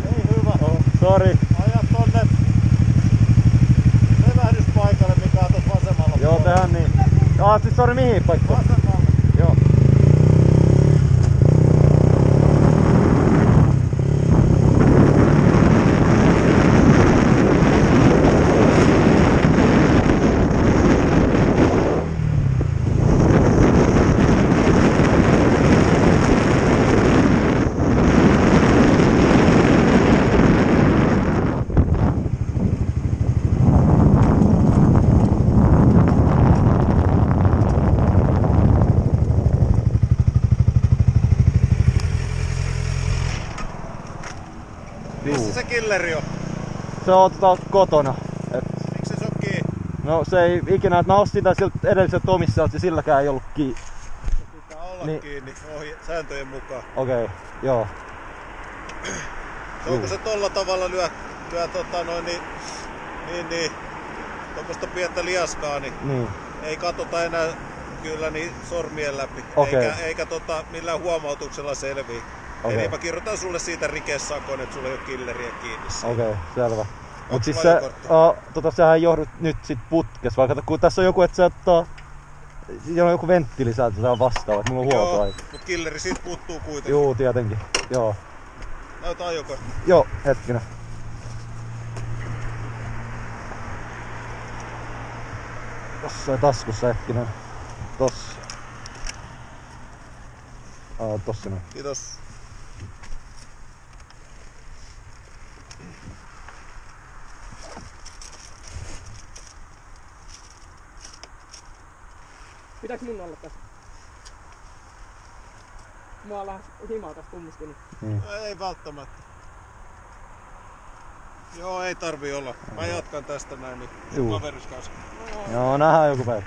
Ei hyvä. Oh, sori. Aja tonne levähdyspaikalle, mikä on tuossa vasemmalla. Joo, tehdään niin. Siis sori, mihin paikkaan? Vasemmalle. Joo. Missä se killeri on? Se on kotona. Miksi se on kiinni? No se ei ikinä, että mä ostin sitä siltä edelliseltä omistajalta ja silläkään ei ollut kiinni. Se pitää olla Niin. kiinni sääntöjen mukaan. Okei, joo. Se onko se tolla tavalla lyö tuommoista pientä liaskaa, niin ei katsota enää kyllä niin sormien läpi. Okei. Eikä millään huomautuksella selviä. Okei. Eli mä kirjoitan sulle siitä rikesakon, että sulla ei ole killeriä kiinni. Okei, selvä. Mut siis ajokortti? sehän ei johdu nyt sit putkes, vaikka kun tässä on joku, että se ottaa... Siinä on joku venttiilisäätö tai vastaava, että mulla on huoltoaika. Joo, mut killeri siitä puuttuu kuitenkin. Juu, tietenkin. Joo. Näytä ajokortti. Joo, hetkinen. Jossain taskussa hetkinen. Tossa. Tossa noin. Kiitos. Pitääks mun olla tässä? Mua on lähes himaa tästä kumminkin. Niin. Ei välttämättä. Joo, ei tarvii olla. Mä jatkan tästä näin, niin kaveris kanssa. Joo, nähdään joku päivä.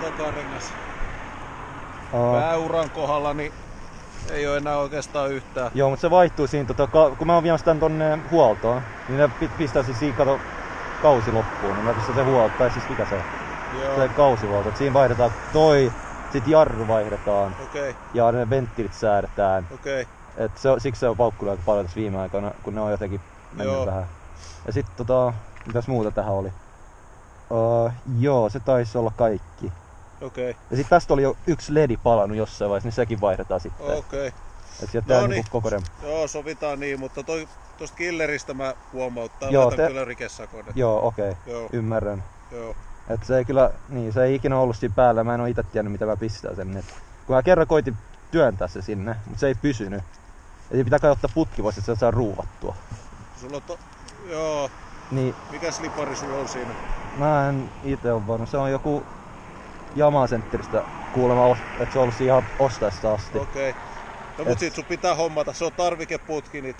Takarengas. Pääuran kohdalla niin ei oo enää oikeastaan yhtään. Joo, mutta se vaihtuu siinä, kun mä oon viemässä tän tonne huoltoon, niin ne pistää siis siinä kausi loppuun, niin mä pistän se huolto, tai siis mikä se on? Joo. Se kausihuolto, että siinä vaihdetaan sit jarru vaihdetaan. Okei. Ja ne venttiilit säädetään. Okei. Et siksi se on paukkunut aika paljon tässä viime aikoina, kun ne on jotenkin mennyt vähän. Ja sit mitäs muuta tähän oli? Joo, se taisi olla kaikki. Okei. Ja sit tästä oli jo yksi ledi palannut jossain vaiheessa, niin sekin vaihdetaan sitten. Okei. Et sieltä tehdään niinku koko rem. Joo, sovitaan niin, mutta tosta killeristä mä huomauttaan, joo, laitan kyllä rikesakon. Joo, okei. Ymmärrän. Joo. Et se ei kyllä, niin se ei ikinä ollut siinä päällä, mä en oo ite tiennyt mitä mä pistän sen. Et kun mä kerran koitin työntää se sinne, mutta se ei pysynyt. Eli pitää kai ottaa putki pois, että se saa ruuvattua. Sulla on joo. Niin. Mikäs lipari sulla on siinä? Mä en ite oo varma. Se on joku Yamaha-sentteristä kuulemma, että se on ollut siinä ihan ostaessa asti. Okei. No mut sit sun pitää hommata, se on tarvikeputki, niin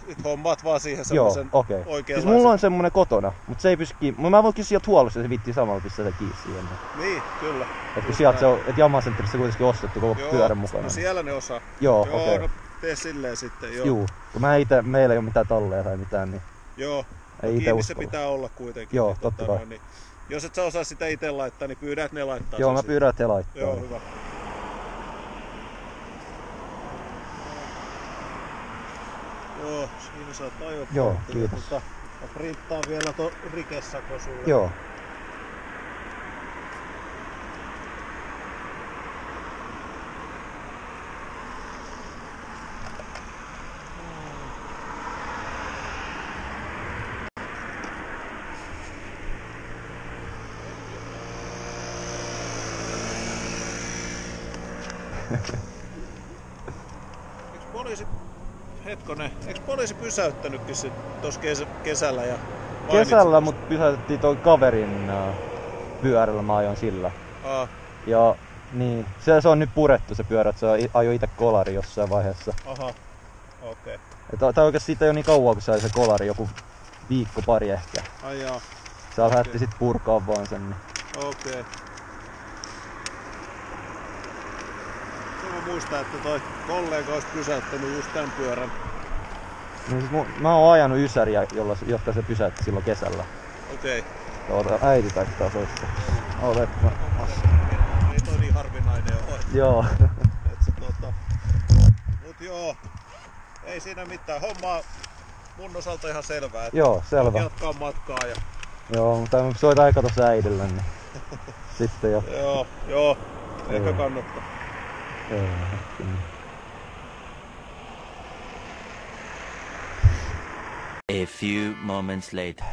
sit hommaat vaan siihen semmosen oikeanlaisen. Siis mulla on semmonen kotona, mut se ei pysy kiinni. Mä voin kyllä sieltä huollossa, se viittii samalla pistää se kiinni siihen. Niin, kyllä. Et kun sieltä se on, et Yamaha-sentterissä kuitenkin ostettu koko pyörän mukana. No siellä ne osaa. Joo, okei. No tee silleen sitten, joo. Juu, kun meillä ei oo mitään talleja tai mitään, niin joo. ei ite kiinni se pitää olla kuitenkin. Joo, niin, totta kai. Niin, jos et sä osaa sitä ite laittaa, niin pyydä, että ne laittaa. Joo, mä pyydän, että he laittaa. Joo, hyvä. Joo, siinä saat ajokortti. Joo, kiitos. Mä printtaan vielä ton rikesako sulle. Joo. poliisi, hetkonen, eikö poliisi pysäyttänytkin sit tossa kesällä ja Kesällä mut pysäytettiin toi kaverin pyörällä, mä ajoin sillä. Ja niin, se on nyt purettu se pyörä, että se ajoi itse kolari jossain vaiheessa. Aha, okei. Okay. Tai oikeesti siitä ei oo niin kauan kun sai se kolari, joku viikko pari ehkä. Ai jaa. Se lähti sit purkaa vaan sen. Niin. Okei. Mä muistan, että toi kollega olisi pysäyttänyt just tän pyörän. Niin siis mä oon ajanut ysäriä, jotka se pysäytti silloin kesällä. Okei. Äiti taittaa soittaa. Oletpa. Ei toi niin harvinainen oo. Joo. Mut joo. Ei siinä mitään. Homma on mun osalta ihan selvää. Joo, selvä. Jatkaa matkaa ja... Joo, mutta soita aika tossa äidille, niin sitten jo. Joo. Ehkä kannattaa. Joo, kyllä. A few moments later.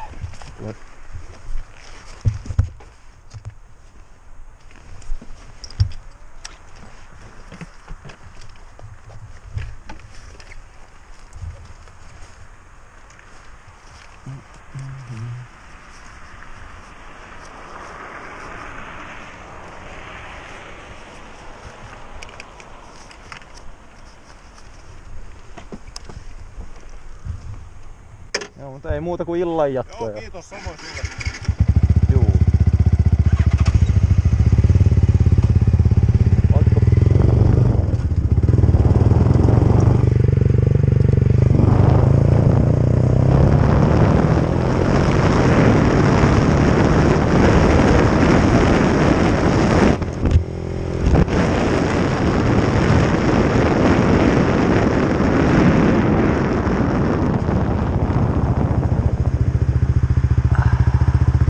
Joo, mutta ei muuta kuin illan jatkoa. Joo, kiitos samoin sulle.